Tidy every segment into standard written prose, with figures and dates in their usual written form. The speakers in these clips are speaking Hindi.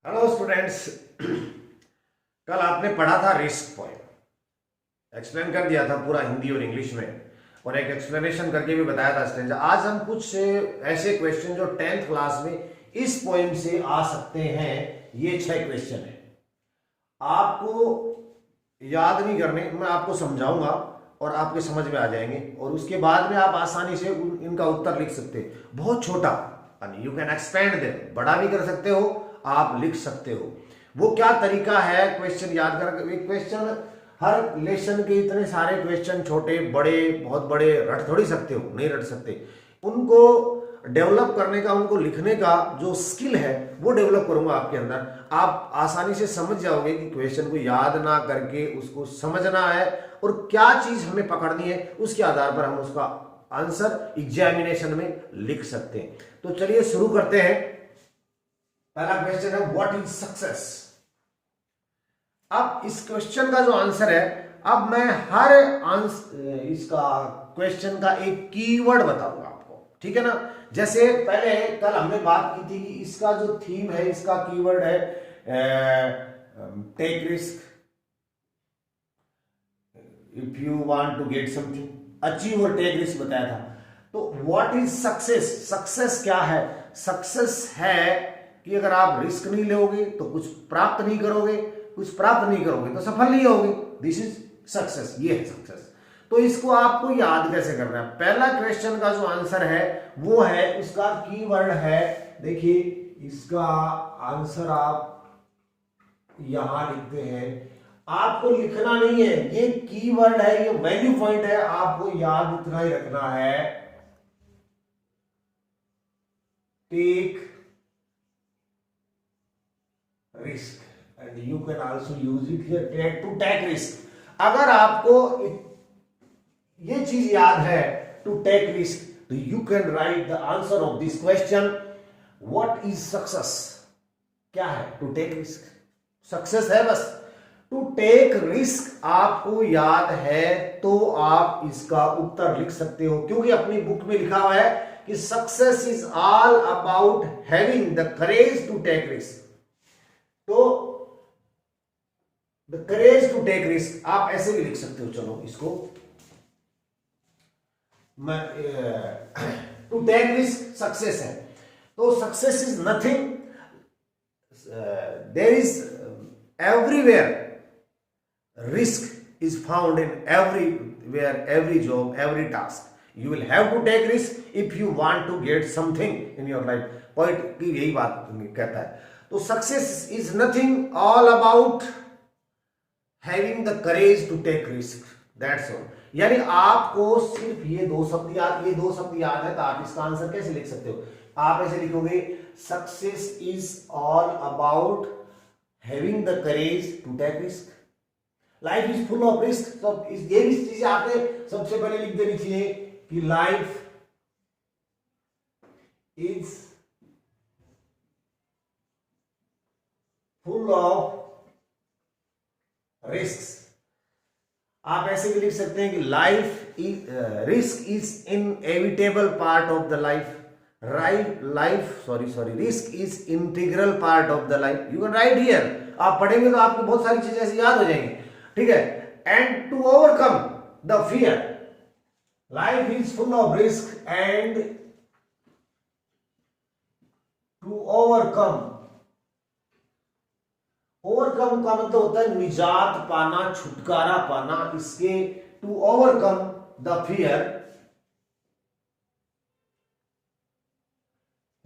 Hello students. कल आपने पढ़ा था रिस्क पॉइंट, एक्सप्लेन कर दिया था पूरा हिंदी और इंग्लिश में, और एक एक्सप्लेनेशन करके भी बताया था स्टूडेंट्स। आज हम कुछ ऐसे क्वेश्चन जो 10th क्लास में इस पॉइंट से आ सकते हैं, ये 6 क्वेश्चन है। आपको याद नहीं करने, मैं आपको समझाऊंगा और आपके समझ में आ जाएंगे, और उसके बाद में आप आसानी से इनका उत्तर लिख सकते हैं। बहुत छोटा, यू कैन एक्सपेंड देम, बड़ा भी कर सकते हो, आप लिख सकते हो। वो क्या तरीका है क्वेश्चन याद कर। क्वेश्चन हर लेसन के इतने सारे क्वेश्चन, छोटे बड़े बहुत बड़े, रट थोड़ी सकते हो, नहीं रट सकते। उनको डेवलप करने का, उनको लिखने का जो स्किल है वो डेवलप करूंगा आपके अंदर। आप आसानी से समझ जाओगे कि क्वेश्चन को याद ना करके उसको समझना है और क्या चीज हमें पकड़नी है, उसके आधार पर हम उसका आंसर एग्जामिनेशन में लिख सकते हैं। तो चलिए शुरू करते हैं। पहला क्वेश्चन है व्हाट इज सक्सेस। अब इस क्वेश्चन का जो आंसर है, अब मैं हर आंसर इसका क्वेश्चन का एक कीवर्ड बताऊंगा आपको, ठीक है ना। जैसे पहले कल हमने बात की थी कि इसका जो थीम है, इसका कीवर्ड है take risk, if you want to get something, achieve और टेक रिस्क बताया था। तो व्हाट इज सक्सेस, सक्सेस क्या है? सक्सेस है कि अगर आप रिस्क नहीं लोगे तो कुछ प्राप्त नहीं करोगे, कुछ प्राप्त नहीं करोगे तो सफल नहीं होगे। दिस इज सक्सेस, ये है सक्सेस। तो इसको आपको याद कैसे करना है? पहला क्वेश्चन का जो आंसर है वो है, उसका कीवर्ड है, देखिए इसका आंसर आप यहां लिखते हैं। आपको लिखना नहीं है, ये कीवर्ड है, ये वैल्यू पॉइंट है, आपको याद इतना ही रखना है, take risk, and you can also use it here to take risk. अगर आपको ये चीज याद है, टू टेक रिस्क, तो you can write the answer of this question, what is success. क्या है? टू टेक रिस्क, सक्सेस है बस। टू टेक रिस्क आपको याद है तो आप इसका उत्तर लिख सकते हो, क्योंकि अपनी बुक में लिखा हुआ है कि success is all about having the courage to take risk. तो the courage to take risk आप ऐसे भी लिख सकते हो। चलो इसको मैं टू टेक रिस्क सक्सेस है। तो success is nothing, there is everywhere risk is found in everywhere, every job, every task. You will have to take risk if you want to get something in your life. Point की यही बात कहता है। तो success is nothing all about having the courage to take risk, that's all. यानी आपको सिर्फ ये दो शब्द याद है, तो आप इसका आंसर कैसे लिख सकते हो? आप ऐसे लिखोगे, success is all about having the courage to take risk, life is full of risk. तो ये भी चीजें आपने सबसे पहले लिख देनी चाहिए कि life is full of risk. आप ऐसे भी लिख सकते हैं कि life is risk is inevitable part of the life, risk is integral part of the life. You can right here. आप पढ़ेंगे तो आपको बहुत सारी चीजें ऐसी याद हो जाएंगी, ठीक है। And to overcome the fear, life is full of risk, and to overcome का मतलब होता है निजात पाना, छुटकारा पाना। इसके टू ओवरकम द फियर,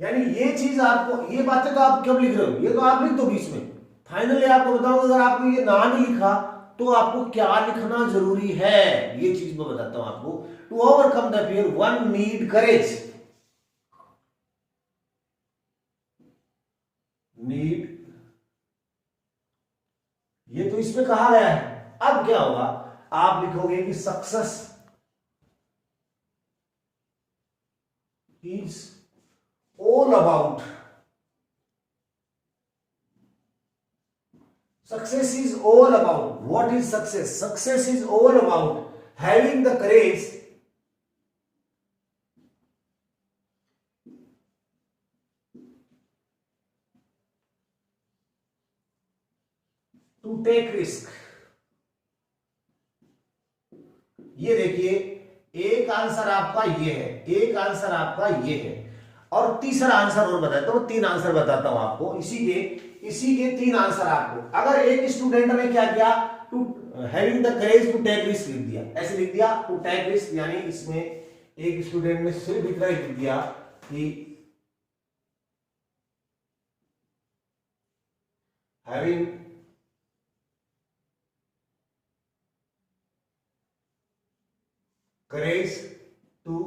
यानी ये चीज आपको, ये बातें तो आप कब लिख रहे हो? ये तो आप लिख दो बीच में। फाइनली आपको बताऊं, अगर आपने ये ना नहीं लिखा तो आपको क्या लिखना जरूरी है, ये चीज मैं बताता हूं आपको। To overcome the fear one need courage, need, ये तो इसमें कहा गया है। अब क्या होगा? आप लिखोगे कि success is all about, success is all about, what is success? Success is all about having the courage to take risk. ये देखिए, एक आंसर आपका ये है, एक आंसर आपका ये है, और तीसरा आंसर और बताता हूं, 3 आंसर बताता हूं आपको इसी के 3 आंसर आपको। अगर एक स्टूडेंट ने क्या किया, to having the courage to take risk लिख दिया, ऐसे लिख दिया टू टेक रिस्क, यानी इसमें एक स्टूडेंट ने सिर्फ इतना ही लिख दिया कि having courage to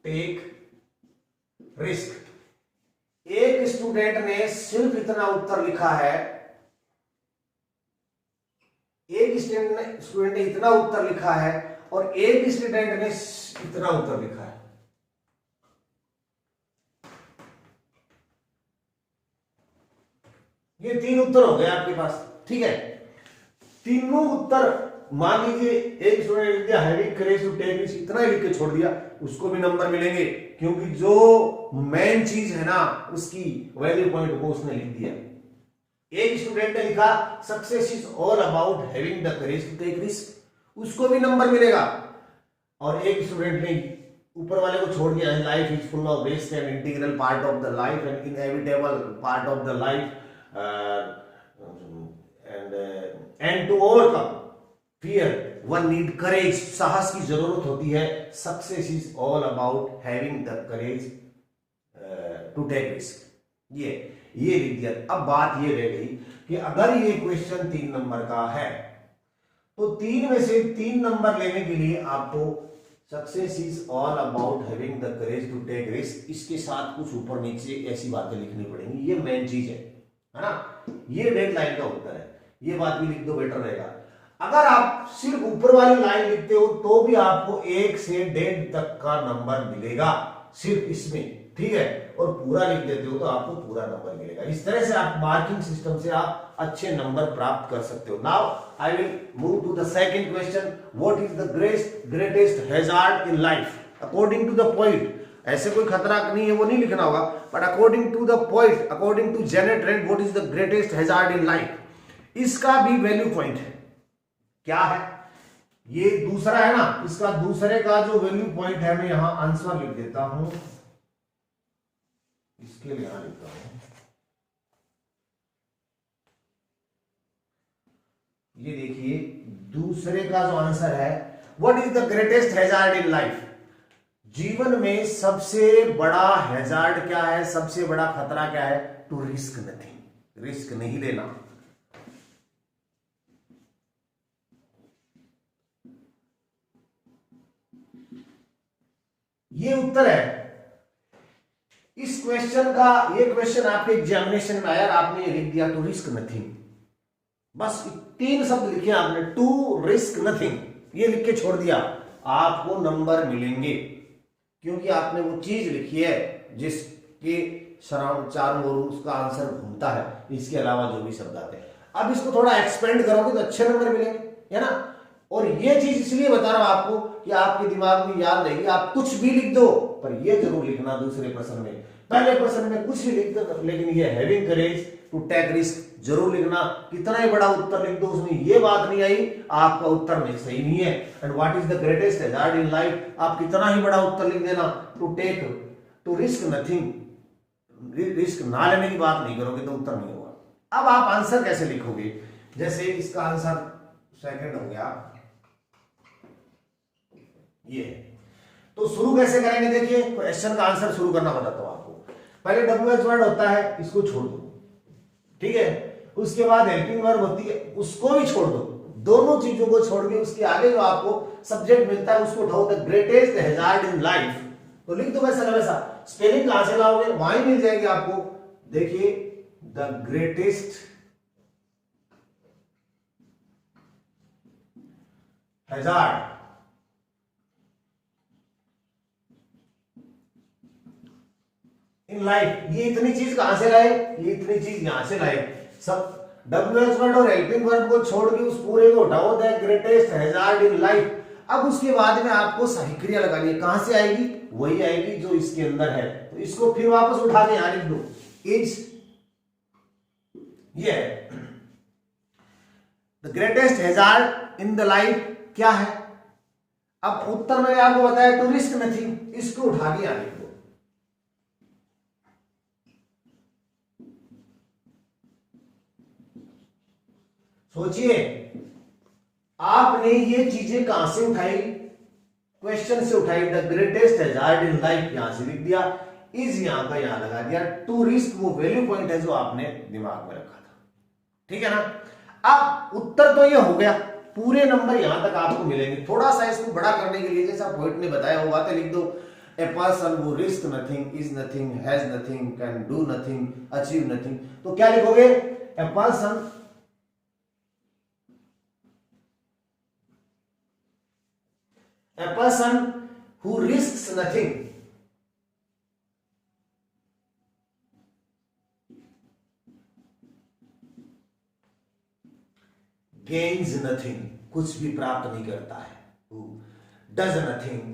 take risk. एक स्टूडेंट ने सिर्फ इतना उत्तर लिखा है, एक स्टूडेंट ने इतना उत्तर लिखा है और एक स्टूडेंट ने इतना उत्तर लिखा है। ये 3 उत्तर हो गए आपके पास, ठीक है। तीनों उत्तर, मान लीजिए एक स्टूडेंट ने लिख दिया having courage to take risk, इतना ही लिख के छोड़ दिया, उसको भी नंबर मिलेंगे, क्योंकि जो मेन चीज है ना उसकी वैल्यू पॉइंट को उसने लिख दिया। एक स्टूडेंट ने लिखा success is all about having the courage to take risk, उसको भी नंबर मिलेगा। और एक स्टूडेंट ने ऊपर वाले को छोड़ दिया, life is full of risk and integral part of the life and inevitable part of the life and to overcome fear one need courage, साहस की जरूरत होती है। Success is all about having the courage to take risk, ये लिख दिया। अब बात ये रह गई कि अगर ये क्वेश्चन 3 नंबर का है तो 3 में से 3 नंबर लेने के लिए आपको success is all about having the courage to take risk, इसके साथ कुछ ऊपर नीचे ऐसी बातें लिखनी पड़ेंगी, ये मेन चीज है ना। ये डेडलाइन का उत्तर है, ये बात भी लिख दो, बेटर रहेगा। अगर आप सिर्फ ऊपर वाली लाइन लिखते हो तो भी आपको 1 से 1.5 तक का नंबर मिलेगा सिर्फ इसमें, ठीक है। और पूरा लिख देते हो तो आपको पूरा नंबर मिलेगा। इस तरह से आप मार्किंग सिस्टम से आप अच्छे नंबर प्राप्त कर सकते हो। Now I will move to the second question, what is the greatest hazard in life according to the point. ऐसे कोई खतरा नहीं है, वो नहीं लिखना होगा, but according to the point, according to Janet Trend, what is the greatest hazard in life, इसका भी वैल्यू पॉइंट है। क्या है ये? दूसरा है ना, इसका दूसरे का जो वैल्यू पॉइंट है, मैं यहां आंसर लिख देता हूं, इसके लिए यहां लिखता हूं, ये देखिए दूसरे का जो आंसर है, what is the greatest hazard in life, जीवन में सबसे बड़ा हैजार्ड क्या है, सबसे बड़ा खतरा क्या है? टू रिस्क नथिंग, रिस्क नहीं लेना। ये उत्तर है इस क्वेश्चन का। ये क्वेश्चन आपके एग्जामिनेशन में आया, आपने लिख दिया टू रिस्क नथिंग, बस 3 शब्द लिखे आपने, टू रिस्क नथिंग, ये लिख के छोड़ दिया, आपको नंबर मिलेंगे, क्योंकि आपने वो चीज लिखी है जिसके सराउंड चारों ओर उसका आंसर घूमता है, इसके अलावा जो भी शब्द आते हैं। अब इसको थोड़ा एक्सपेंड करोगे तो अच्छे नंबर मिलेंगे, है ना। और ये चीज इसलिए बता रहा हूं आपको कि आपके दिमाग में याद रहेगी। आप कुछ भी लिख दो, पर ये जरूर लिखना दूसरे प्रश्न में, पहले प्रश्न में कुछ भी लिख दो, लेकिन ये having courage to take risk जरूर लिखना। कितना ही बड़ा उत्तर लिख दो, उसमें ये बात नहीं आई आपका उत्तर नहीं सही नहीं है। And what is the greatest hazard in life, आप कितना ही बड़ा उत्तर लिख देना, टू रिस्क नथिंग, रिस्क ना लेने की बात नहीं करोगे तो उत्तर नहीं होगा। अब आप आंसर कैसे लिखोगे? जैसे इसका आंसर सेकंड हो गया, ये तो शुरू कैसे करेंगे? देखिए क्वेश्चन का आंसर शुरू करना बताता हूं आपको। पहले WH वर्ड होता है, इसको छोड़ दो, ठीक है। उसके बाद हेल्पिंग वर्ब होती है, उसको भी छोड़ दो। दोनों चीजों को छोड़ के उसके आगे जो आपको सब्जेक्ट मिलता है उसको उठाओ, the greatest hazard in life, तो लिख दो वैसा ना वैसा। स्पेलिंग कहां से लाओगे? वहीं मिल जाएगी आपको। देखिए the greatest hazard in life, ये इतनी चीज कहां से लाए? ये इतनी चीज यहां से लाए। सब WH वर्ड और हेल्पिंग वर्ब को छोड़ के उस पूरे को उठाओ, the greatest hazard in life. अब उसके बाद में आपको सही क्रिया लगानी है, कहां से आएगी? वही आएगी जो इसके अंदर है, तो इसको फिर वापस उठा के यहां लिख दो, इज, ये the greatest hazard in the life क्या है? अब उत्तर मैंने आपको बताया टू रिस्क नथिंग, इसको उठा दिया लिख दो। सोचिए आपने ये चीजें कहां से उठाई? क्वेश्चन से उठाई। The greatest hazard in life यहां से लिख दिया, इज यहां का यहां लगा दिया, टू रिस्क वो वैल्यू पॉइंट है जो आपने दिमाग में रखा था। ठीक है ना? अब उत्तर तो ये हो गया, पूरे नंबर यहां तक आपको मिलेंगे। थोड़ा सा इसको बड़ा करने के लिए जैसा पोइट ने बताया वो बातें लिख दो। A person who risk nothing, is nothing, has nothing, can do nothing, achieve nothing. तो क्या लिखोगे? A person who risks nothing gains nothing, कुछ भी प्राप्त नहीं करता है। who does nothing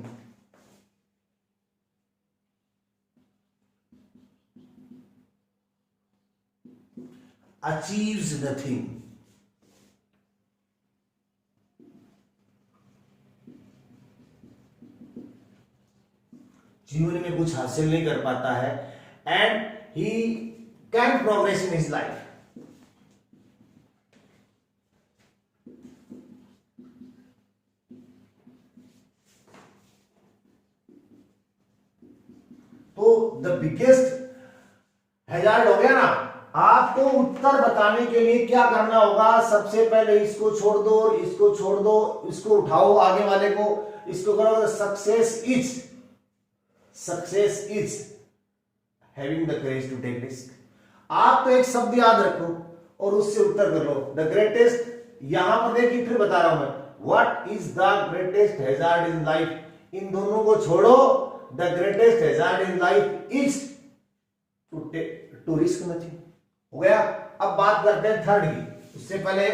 achieves nothing, जीवन में कुछ हासिल नहीं कर पाता है। And he can progress in his life. तो द बिगेस्ट हैजार्ड हो गया ना। आपको उत्तर बताने के लिए क्या करना होगा? सबसे पहले इसको छोड़ दो, इसको छोड़ दो, इसको उठाओ आगे वाले को, इसको करो success is having the courage to take risk. आप तो एक शब्द याद रखो और उससे उत्तर कर लो। द ग्रेटेस्ट, यहां पर देखिए फिर बता रहा हूं मैं, what is the greatest hazard in life, इन दोनों को छोड़ो। The greatest hazard in life is to risk nothing. हो गया। अब बात करते हैं थर्ड की। उससे पहले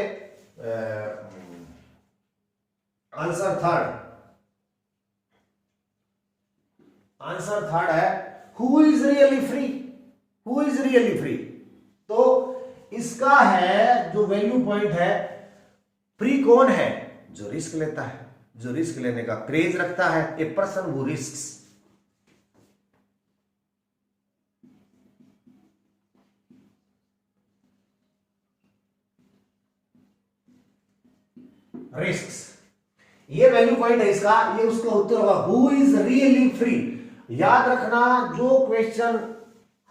आंसर थर्ड है who is really free. Who is really free, तो इसका है जो वैल्यू पॉइंट है, फ्री कौन है? जो रिस्क लेता है, जो रिस्क लेने का क्रेज रखता है। A person who risks, risks, ये वैल्यू पॉइंट है इसका, ये उसका उत्तर होगा। Who is really free. याद रखना जो क्वेश्चन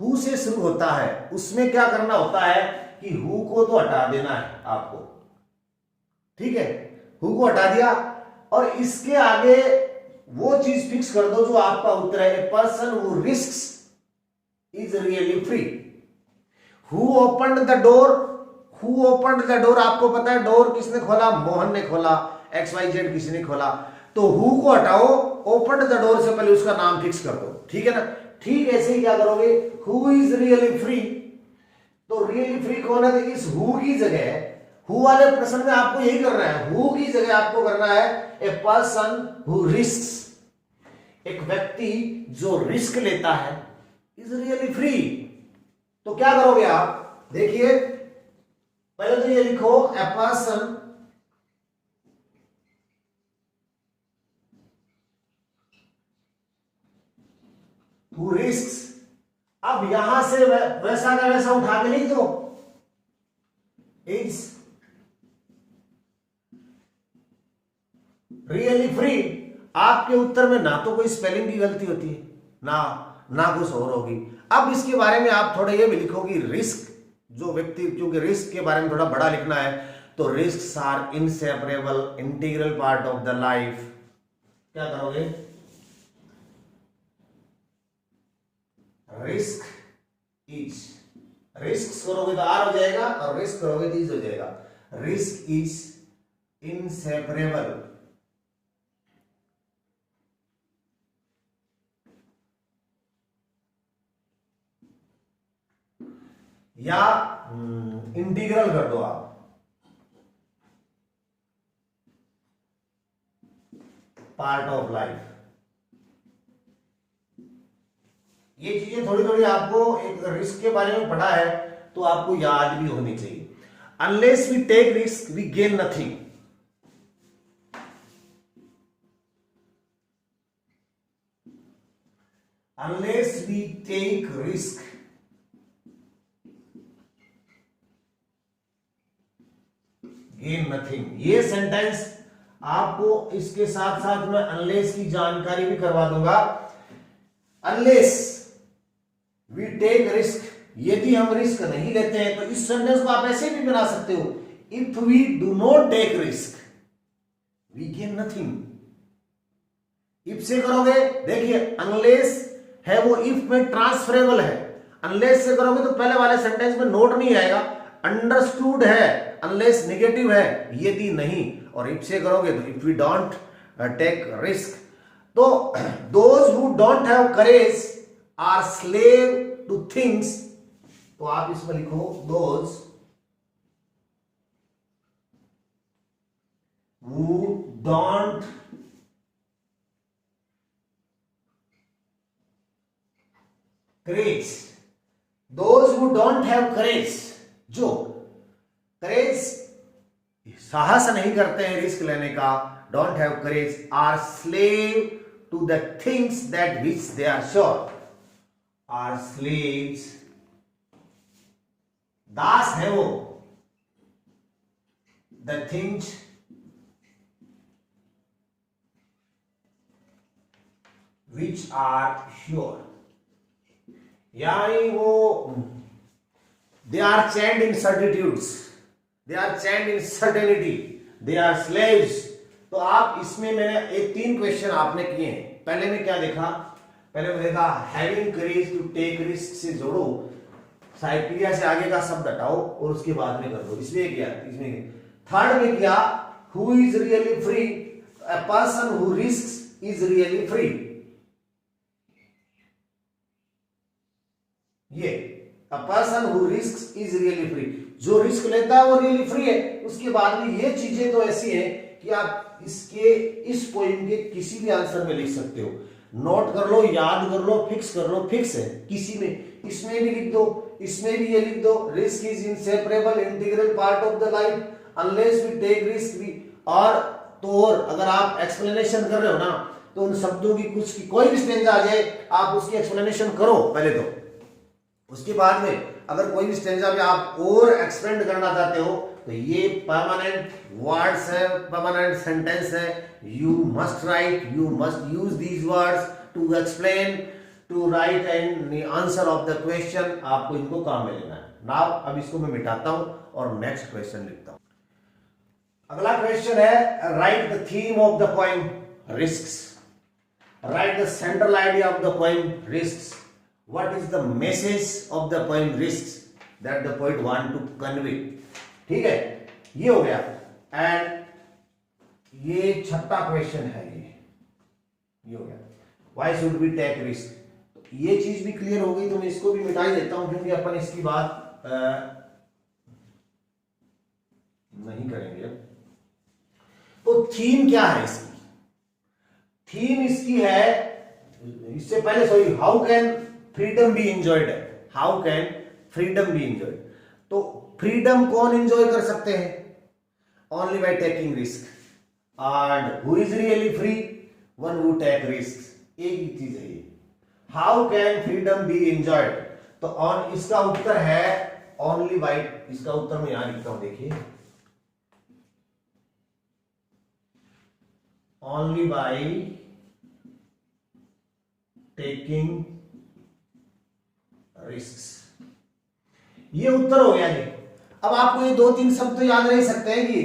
हु से शुरू होता है उसमें क्या करना होता है कि हु को तो हटा देना है आपको। ठीक है, हु को हटा दिया और इसके आगे वो चीज फिक्स कर दो जो आपका उत्तर है। A person who risks is really free. Who opened the door, who opened the door, आपको पता है डोर किसने खोला? मोहन ने खोला, XYZ किसी ने खोला। तो हु को हटाओ, ओपन द डोर से पहले उसका नाम फिक्स कर दो। ठीक है ना? ठीक ऐसे ही क्या करोगे? हु इज रियली फ्री, तो रियली फ्री कौन है? तो इस हु की जगह, हु वाले प्रश्न में आपको यही करना है, हु की जगह आपको करना है ए पर्सन हु रिस्क्स, एक व्यक्ति जो रिस्क लेता है इज रियली फ्री। तो क्या करोगे आप? देखिए पहले तो ये लिखो ए पर्सन हु रिस्क्स। अब यहां से वैसा का वैसा उठा के लिख दो, इज रियली फ्री। आपके उत्तर में ना तो कोई स्पेलिंग की गलती होती है ना कुछ और होगी। अब इसके बारे में आप थोड़ा ये भी लिखोगे रिस्क, जो व्यक्ति, क्योंकि रिस्क के बारे में थोड़ा बड़ा लिखना है, तो risk are inseparable integral part of the life. क्या करोगे? रिस्क इज, रिस्क करोगे तो आर हो जाएगा और रिस्क करोगे तो इज हो जाएगा। रिस्क इज इनसेपरेबल या इंटीग्रल कर दो आप, पार्ट ऑफ लाइफ। ये चीजें थोड़ी थोड़ी आपको, एक रिस्क के बारे में पढ़ा है तो आपको याद भी होनी चाहिए। Unless we take risk we gain nothing. Unless we take risk gain nothing. ये सेंटेंस आपको इसके साथ साथ मैं अनलेस की जानकारी भी करवा दूंगा। अनलेस वी टेक रिस्क, यदि हम रिस्क नहीं लेते हैं, तो इस सेंटेंस को आप ऐसे भी बना सकते हो, if we do not take risk we gain nothing. If से करोगे, देखिए अनलेस है वो इफ में ट्रांसफरेबल है, अनलेस से करोगे तो पहले वाले सेंटेंस में नोट नहीं आएगा, अंडरस्टूड है, अनलेस नेगेटिव है, यदि नहीं, और इफ से करोगे तो if we don't take risk. तो those who don't have courage are slave to things, तो आप इसमें लिखो those who don't courage, those who don't have courage, जो करेज साहस नहीं करते हैं रिस्क लेने का, don't have courage, are slave to the things that which they are sure, are slaves, दास है वो, the things which are sure, यानी वो they are chained in certitudes, they are chained in certainty, they are slaves। तो आप इसमें मैंने एक 3 क्वेश्चन आपने किए। पहले में क्या देखा, पहले में देखा having courage to take risk से जोड़ो, साइक्लिया से आगे का शब्द हटाओ और उसके बाद में कर दो, इसमें किया, इसमें थर्ड में किया who is really free, a person who risk is really free, ये A person who risks is really free, जो रिस्क लेता है वो रियली फ्री है। उसके बाद में ये चीजें तो ऐसी हैं कि आप इसके इस पोएम के किसी भी आंसर में लिख सकते हो, नोट कर लो, याद कर लो, फिक्स कर लो, फिक्स है किसी में, इसमें भी लिख दो, इसमें भी ये लिख दो, risk is inseparable integral part of the life, unless we take risk we, और तो और अगर आप एक्सप्लेनेशन कर रहे हो ना तो उन शब्दों की कुछ की कोई भी स्टेंजा आ जाए आप उसकी एक्सप्लेनेशन करो पहले तो, उसके बाद में अगर कोई भी स्टेंजा में आप और एक्सपेंड करना चाहते हो तो ये परमानेंट वर्ड्स है, परमानेंट सेंटेंस है, you must write, you must use these words to explain, to write and answer of the question, आपको इनको काम में लेना है। नाउ अब इसको मैं मिटाता हूं और नेक्स्ट क्वेश्चन लिखता हूं। अगला क्वेश्चन है right the theme of the poem risks, right the central idea of the poem risks, what is the message of the poem risks that the poet want to convey। ठीक है, ये हो गया। एंड ये छठा क्वेश्चन है, ये हो गया why should we take risk। तो ये चीज भी क्लियर हो गई तो मैं इसको भी मिटा ही देता हूं क्योंकि अपन इसकी बात नहीं करेंगे। तो थीम क्या है इसकी, थीम इसकी है, इससे पहले sorry, how can freedom be enjoyed है, how can freedom be enjoyed. तो फ्रीडम कौन इंजॉय कर सकते हैं, only by taking risk, and who is really free, one who take risk, एक ही चीज है ये, how can freedom be enjoyed. तो ऑन इसका उत्तर है ओनली बाय, इसका उत्तर मैं यहां लिखता हूं, देखिए ओनली बाय टेकिंग रिस्क, ये उत्तर हो गया जी। अब आपको ये 2-3 शब्द तो याद रह सकते हैं कि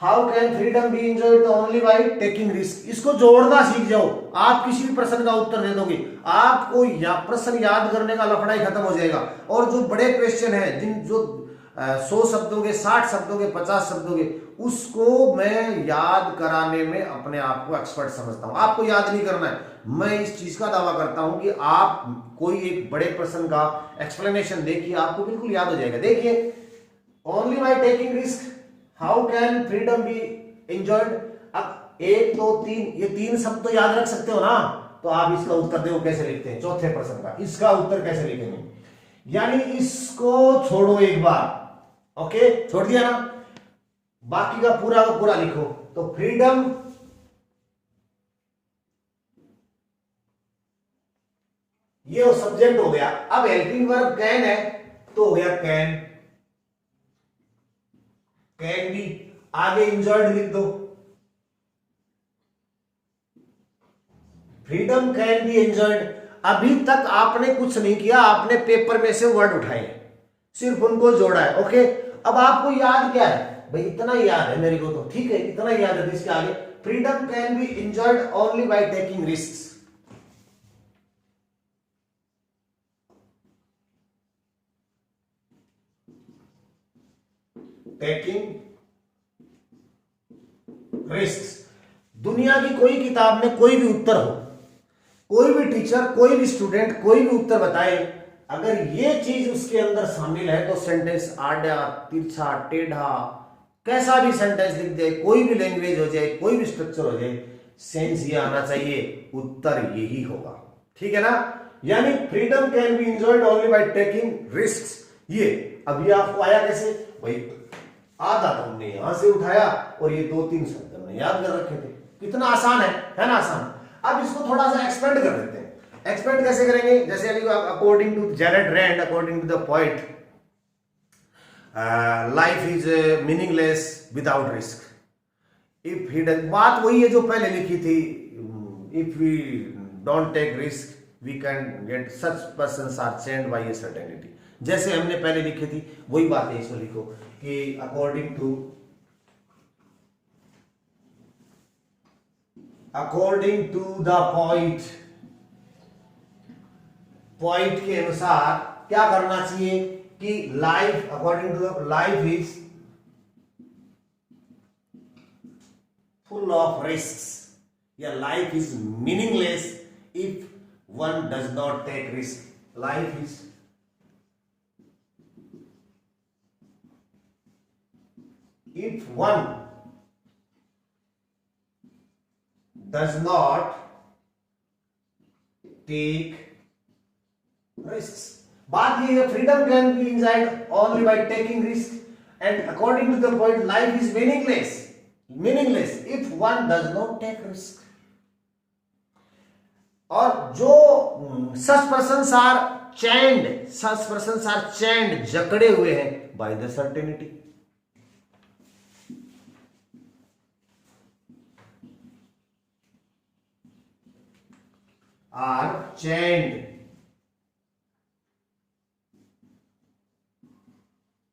how can freedom be enjoyed only by taking risk, इसको जोड़ना सीख जाओ, आप किसी भी प्रश्न का उत्तर दे दोगे, आपको प्रश्न याद करने का लफड़ा ही खत्म हो जाएगा। और जो बड़े क्वेश्चन है, जिन जो 100 शब्दों के, 60 शब्दों के, 50 शब्दों के, उसको मैं याद कराने में अपने आप को एक्सपर्ट समझता हूं। आपको याद नहीं करना है, मैं इस चीज का दावा करता हूं कि आप कोई एक बड़े प्रश्न का एक्सप्लेनेशन देखिए, आपको बिल्कुल याद हो जाएगा। देखिए only by taking risk, how can freedom be enjoyed. अब 1 2 3 ये 3 शब्द तो याद रख सकते हो ना, तो आप इसका उत्तर देखो कैसे लिखते हैं, चौथे प्रश्न का इसका उत्तर कैसे लिखेंगे। यानी इसको छोड़ो एक बार ओके, छोड़ दिया ना, बाकी का पूरा लिखो। तो फ्रीडम ये वो सब्जेक्ट हो गया। अब हेल्पिंग वर्ब कैन है तो हो गया कैन, कैन भी। आगे इंजॉयड लिख दो, फ्रीडम कैन बी एंजॉयड। अभी तक आपने कुछ नहीं किया, आपने पेपर में से वर्ड उठाए, सिर्फ उनको जोड़ा है। ओके, अब आपको याद क्या है भाई, इतना ही याद है मेरे को तो ठीक है, इतना ही याद है। इसके आगे freedom can be enjoyed only by taking risk. Taking risk. दुनिया की कोई किताब में कोई भी उत्तर हो, कोई भी टीचर, कोई भी स्टूडेंट कोई भी उत्तर बताए, अगर ये चीज उसके अंदर शामिल है तो सेंटेंस आड़ा तिरछा टेढ़ा कैसा भी सेंटेंस लिख दे, कोई भी लैंग्वेज हो जाए, कोई भी स्ट्रक्चर हो जाए, सेंस ये आना चाहिए, उत्तर यही होगा। ठीक है ना। यानी freedom can be enjoyed only by taking risk. ये अभी आपको आया कैसे भाई, आधा तो हमने यहां से उठाया और ये 2-3 शब्द हमने याद कर रखे थे। कितना आसान है ना, आसान। अब इसको थोड़ा सा एक्सपेंड कर देते हैं। एक्सपेंड कैसे करेंगे, जैसे अभी according to Jared Rand, according to the poet, life is meaningless without risk. If he does, बात वही है जो पहले लिखी थी, if we don't take risk we can get such persons are changed by a certainty. जैसे हमने पहले लिखी थी वही बात है, इसमें लिखो कि अकॉर्डिंग टू द पॉइंट के अनुसार क्या करना चाहिए कि life, according to the life is full of risk या life is meaningless if one does not take risk. Life is if one does not take risks। बात ये है, freedom can be enjoyed only by taking risk, and according to the point, life is meaningless if one does not take risk। और जो such persons are chained, जकड़े हुए हैं by the certainty। are chained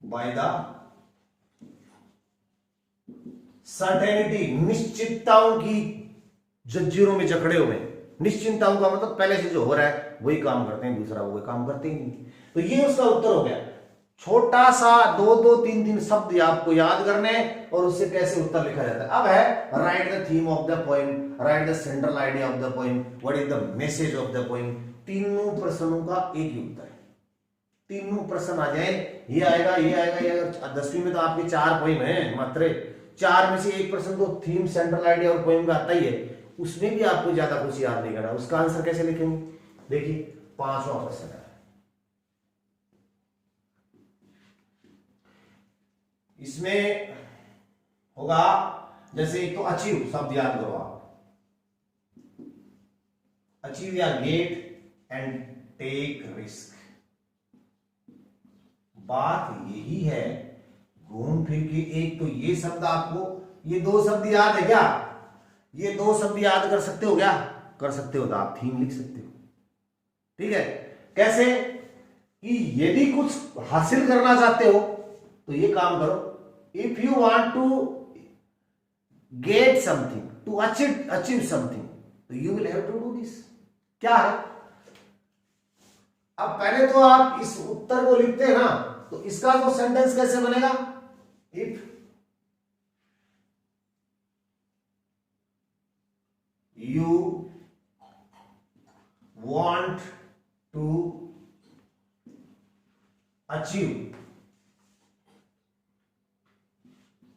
by the certainty। निश्चितताओं की जंजीरों में जकड़े हुए। निश्चिंताओं का मतलब पहले से जो हो रहा है वही काम करते हैं, दूसरा वो काम करते ही नहीं। तो ये उसका उत्तर हो गया। छोटा सा 2-3 शब्द आपको याद करने और उससे कैसे उत्तर लिखा जाता है। अब है right the theme of the poem, right the central idea of the poem, what is the message of the poem. तीनों प्रश्नों का एक ही उत्तर है। तीनों प्रश्न आ जाए, ये आएगा, ये आएगा, ये आएगा। 10वीं में तो आपके 4 पोएम है मात्र, 4 में से एक प्रश्न तो थीम, सेंट्रल आइडिया और पोएम का आता ही है। उसमें भी आपको ज्यादा कुछ याद नहीं करना। उसका आंसर कैसे लिखेंगे, देखिए 5वां प्रश्न है। इसमें होगा जैसे एक तो अचीव शब्द याद करो आप, अचीव या गेट एंड टेक रिस्क। बात यही है, घूम फिर के एक तो ये शब्द आपको, ये 2 शब्द याद है क्या, ये 2 शब्द याद कर सकते हो क्या, कर सकते हो तो आप थीम लिख सकते हो। ठीक है, कैसे कि यदि कुछ हासिल करना चाहते हो तो ये काम करो, if you want to get something, to achieve something, तो you will have to do this. क्या है, अब पहले तो आप इस उत्तर को लिखते हैं ना, तो इसका तो सेंटेंस कैसे बनेगा, if you want to achieve,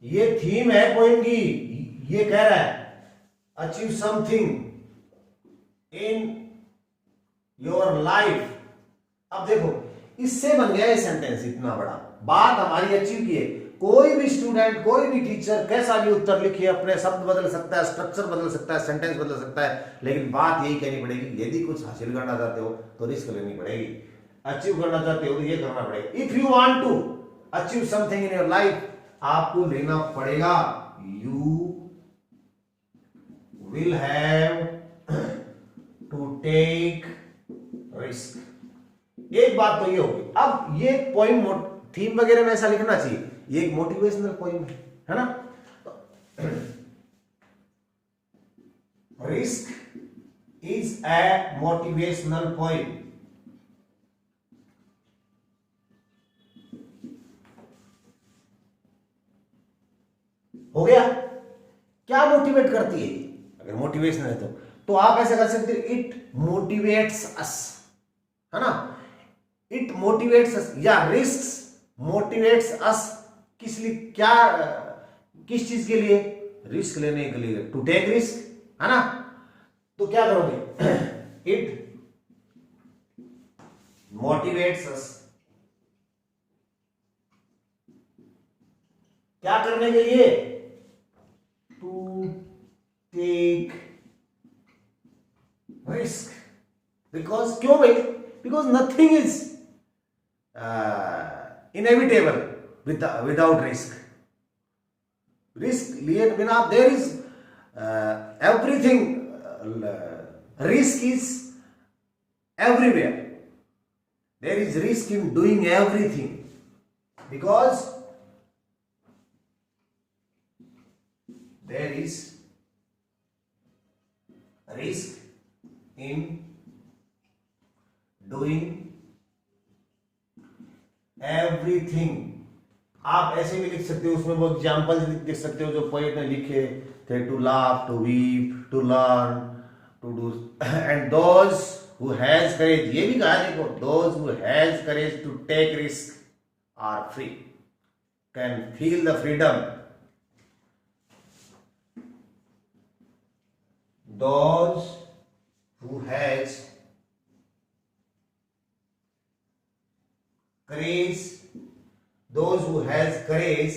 ये थीम है पोएम की, ये कह रहा है achieve something in your life. अब देखो इससे बन गया ये सेंटेंस इतना बड़ा। बात हमारी अचीव की है। कोई भी स्टूडेंट, कोई भी टीचर कैसा भी उत्तर लिखे, अपने शब्द बदल सकता है, स्ट्रक्चर बदल सकता है, सेंटेंस बदल सकता है, लेकिन बात यही कहनी पड़ेगी, यदि कुछ हासिल करना चाहते हो तो रिस्क लेनी पड़ेगी। अचीव करना चाहते हो तो ये करना पड़ेगा। If you want to achieve something in your life, आपको लेना पड़ेगा, you will have to take risk. एक बात तो ये होगी। अब ये पोइम थीम वगैरह में ऐसा लिखना चाहिए, ये एक मोटिवेशनल पोइम है ना। Risk is a motivational poem. हो गया। क्या मोटिवेट करती है? अगर मोटिवेशन है तो आप ऐसे कर सकते हो, इट मोटिवेट्स अस, है ना। इट मोटिवेट्स अस या रिस्क मोटिवेट्स अस। किस लिए? क्या, किस चीज के लिए? रिस्क लेने के लिए, टू टेक रिस्क, है ना। तो क्या करोगे? इट मोटिवेट्स अस, क्या करने के लिए? To take risk. बिकॉज, क्यों भाई? Because nothing is inevitable without risk. Risk लिए बिना, there is everything, risk is everywhere, there is risk in doing everything, because there is risk in doing everything। आप ऐसे भी लिख सकते हो, उसमें वो एग्जाम्पल लिख सकते हो जो पोएट ने लिखे थे, to laugh, to weep, to learn, to do, and those who has courage, ये भी कहा देखो, those who has courage to take risk are free, can feel the freedom. Those who has courage, those who has courage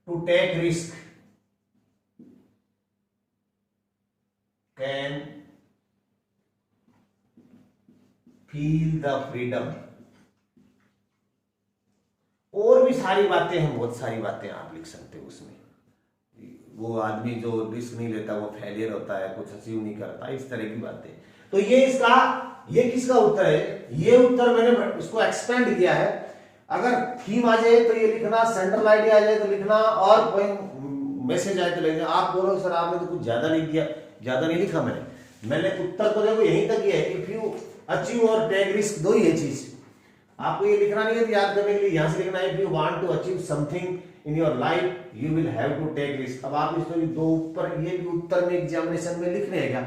to take risk can feel the freedom। और भी सारी बातें हैं, बहुत सारी बातें आप लिख सकते हो उसमें। वो आदमी जो रिस्क नहीं लेता वो फेलियर होता है, कुछ अचीव नहीं करता, इस तरह की बातें। तो ये इसका, ये किसका उत्तर है? ये उत्तर मैंने इसको एक्सपेंड किया है। अगर थीम आ जाए तो ये लिखना, सेंट्रल आइडिया आ जाए तो लिखना, और कोई मैसेज आए तो लिखना। आप बोलो सर आपने तो कुछ ज्यादा नहीं दिया, ज्यादा नहीं लिखा मैंने उत्तर तो देखो यहीं तक ही है। इफ यू अचीव और टेक रिस्क, दो ही है चीज। आपको ये लिखना नहीं है तो याद करने के लिए यहां से लिखना है, if you want to achieve something in your life you will have to take risk. अब आप इसमें दो ऊपर ये भी उत्तर में एग्जामिनेशन में लिखने हैं क्या?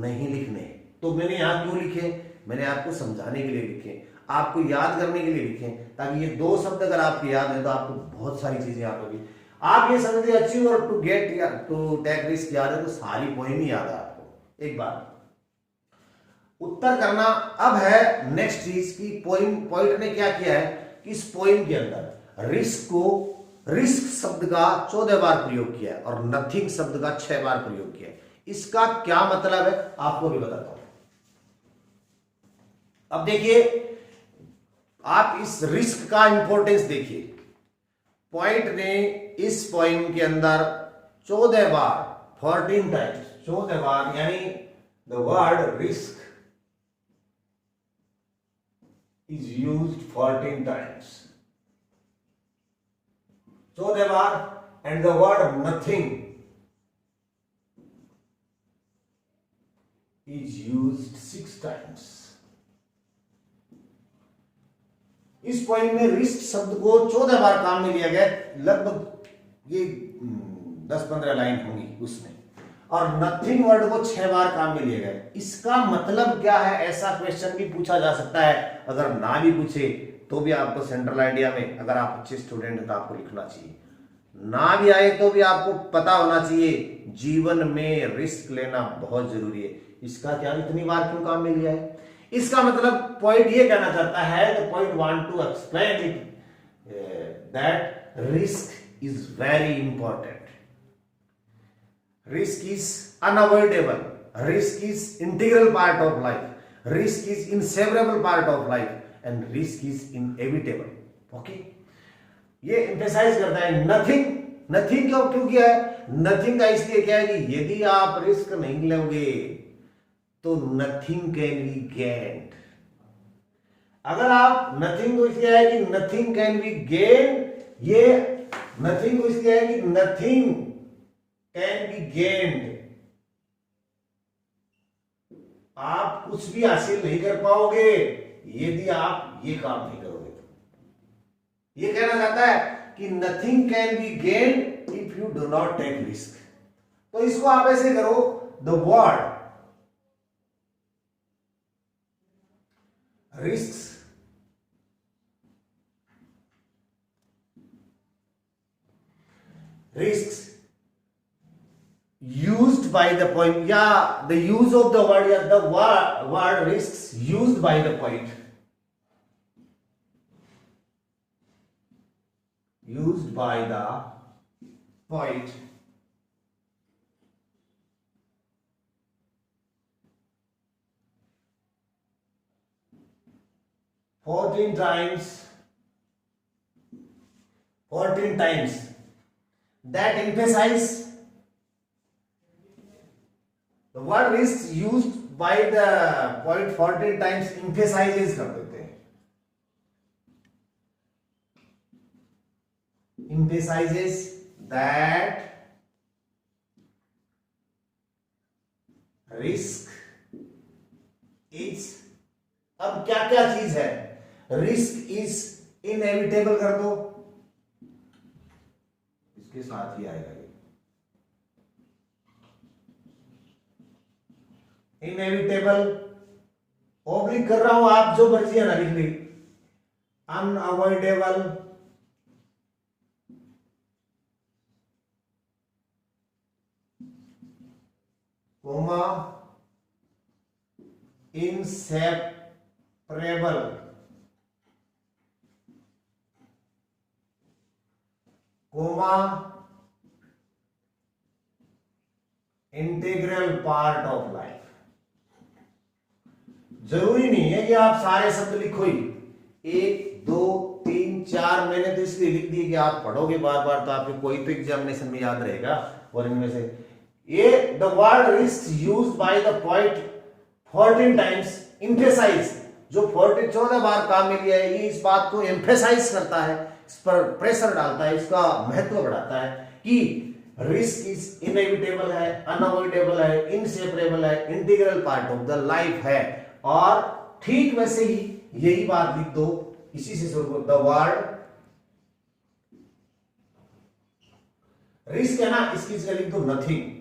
नहीं लिखने। तो मैंने यहाँ क्यों लिखे? मैंने आपको समझाने के लिए लिखे, आपको याद करने के लिए लिखे, ताकि ये दो शब्द अगर आपको याद है तो आपको बहुत सारी चीजें याद होगी। आप ये समझते अचीव और टू गेट या टू टेक रिस्क याद है तो सारी पोएम ही याद है आपको। एक बार उत्तर करना अब है नेक्स्ट चीज की, पोइट ने क्या किया है कि इस पोइम के अंदर रिस्क को, रिस्क शब्द का 14 बार प्रयोग किया है और नथिंग शब्द का 6 बार प्रयोग किया है। इसका क्या मतलब है आपको भी बताता हूं। अब देखिए, आप इस रिस्क का इंपॉर्टेंस देखिए। पोइट ने इस पोइम के अंदर 14 बार, 14 टाइम्स, 14 बार, यानी the word risk is used 14 times, 14 bar, and the word nothing is used 6 times। इस पॉइंट में रिस्क शब्द को 14 बार काम में लिया गया, लगभग ये 10-15 लाइन होंगी उसमें, और नथिंग वर्ड को 6 बार काम में लिया गया। इसका मतलब क्या है? ऐसा क्वेश्चन भी पूछा जा सकता है। अगर ना भी पूछे तो भी आपको सेंट्रल आइडिया में, अगर आप अच्छे स्टूडेंट हैं तो आपको लिखना चाहिए। ना भी आए तो भी आपको पता होना चाहिए, जीवन में रिस्क लेना बहुत जरूरी है। इसका क्या इतनी बार क्यों काम में लिया है? इसका मतलब पॉइंट ये कहना चाहता है, the point want to explain it that risk is very important. Risk is unavoidable. Risk is integral part of life. Risk is inseparable part of life. And risk is inevitable. Okay? ये emphasize करता है nothing. Nothing क्यों किया है? Nothing का इसलिए क्या है कि यदि आप रिस्क नहीं लोगे तो nothing can be gained. अगर आप nothing को इसलिए है कि nothing can be gained, ये nothing को इसलिए है कि nothing can be gained. आप कुछ भी हासिल नहीं कर पाओगे यदि आप ये काम नहीं करोगे. तो ये कहना चाहता है कि nothing can be gained if you do not take risk. तो इसको आप ऐसे करो, the word risk risks used by the point, yeah, the use of the word, yeah, the word risks used by the point, used by the point, fourteen times that emphasize. The word risks used by the point 14 times emphasizes कर देते हैं. Emphasizes that risk is. अब क्या क्या चीज है? रिस्क इज इनएविटेबल कर दो, इसके साथ ही आएगा ये. इनएविटेबल ऑब्लिक कर रहा हूं, आप जो मर्जी है ना लिख ली. Unavoidable, comma inseparable, comma integral part of life. जरूरी नहीं है कि आप सारे शब्द लिखो ही. 1 2 3 4 मैंने तो इसलिए लिख दिए कि आप पढ़ोगे बार बार तो आपके कोई तो एग्जामिनेशन में याद रहेगा. और इनमें से ये the word risk used by the point 14 times emphasize, जो 14 बार काम में लिया है, ये इस बात को एम्फेसाइज करता है, इस पर प्रेशर डालता है, इसका महत्व बढ़ाता है कि रिस्क इज इनएविटेबल है, अनअवॉइडेबल है, इनसेपरेबल है, integral part of the life है. और ठीक वैसे ही यही बात लिख दो, इसी से शुरू करो. द वर्ड रिस्क है ना, इसकी जगह लिख दो नथिंग.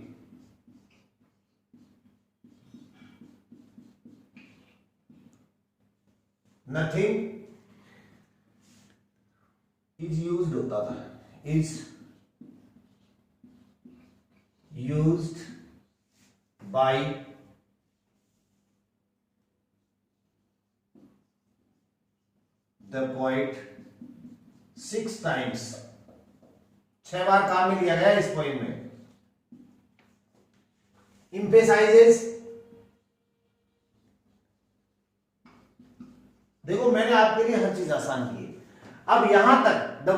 नथिंग इज यूज्ड होता था, is used by the point 6 times. 6 बार काम में लिया गया इस पॉइंट में. एम्फेसाइजेस, देखो मैंने आपके लिए हर चीज आसान की है. अब यहां तक the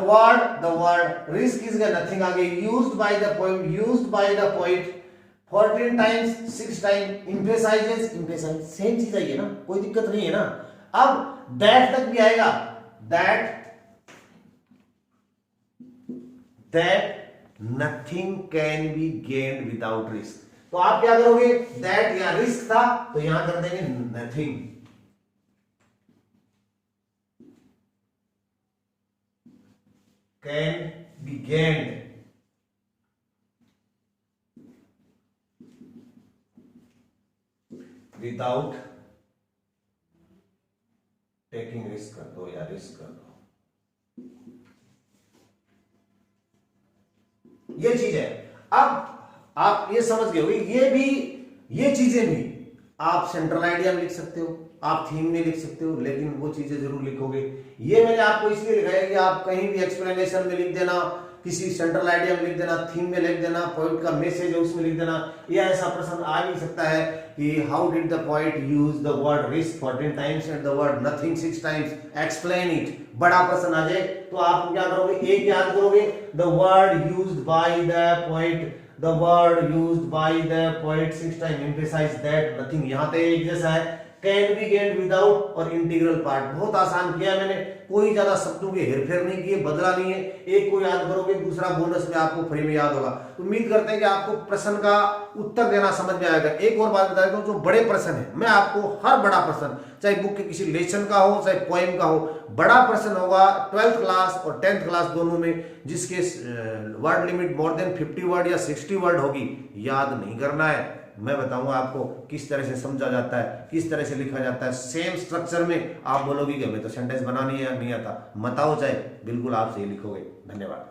word risk is nothing, आगे used by the point 14 times 6 time emphasise, same चीज आई है ना, कोई दिक्कत नहीं है ना. अब दैट तक भी आएगा, that nothing can be gained without risk. तो आप क्या करोगे, दैट या रिस्क था तो यहां कर देंगे nothing. Can be gained without taking risk कर दो या रिस्क कर दो. ये चीज है. अब आप ये समझ गए होंगे, ये चीजें भी आप सेंट्रल आइडिया में लिख सकते हो, आप थीम में लिख सकते हो, लेकिन वो चीजें जरूर लिखोगे। ये मैंने आपको इसलिए लिखा है कि आप कहीं भी एक्सप्लेनेशन में लिख देना, किसी सेंट्रल आइडिया में लिख देना, थीम में लिख देना, पोइट का मैसेज है उसमें लिख देना, या ऐसा प्रश्न आ भी सकता है कि how did the poet use the word risk 14 times and the word nothing 6 times, explain it. बड़ा प्रश्न आ जाए तो आप क्या करोगे, एक याद करोगे, the word used by the poet, the word used by the poet 6 times emphasize that nothing, यहां पे एक जैसा है, can be gained without और इंटीग्रल पार्ट। बहुत आसान किया मैंने, कोई ज्यादा शब्दों के हेरफेर नहीं किए, बदला नहीं है, एक को याद करोगे दूसरा बोनस में आपको फ्री में याद होगा। तो उम्मीद करते हैं कि आपको प्रश्न का उत्तर देना समझ में आएगा। एक और बात बता देता हूं, जो बड़े प्रश्न है, मैं आपको हर बड़ा प्रश्न, चाहे बुक के किसी लेसन का हो चाहे पोएम का हो, बड़ा प्रश्न होगा 12th क्लास और 10th क्लास दोनों में, जिसके word limit more than 50 word या 60 वर्ड होगी, याद नहीं करना है। मैं बताऊंगा आपको किस तरह से समझा जाता है, किस तरह से लिखा जाता है, सेम स्ट्रक्चर में। आप बोलोगे कि हमें तो सेंटेंस बनानी है, नहीं आता, मत आओ, चाहे बिल्कुल आप सही लिखोगे। धन्यवाद।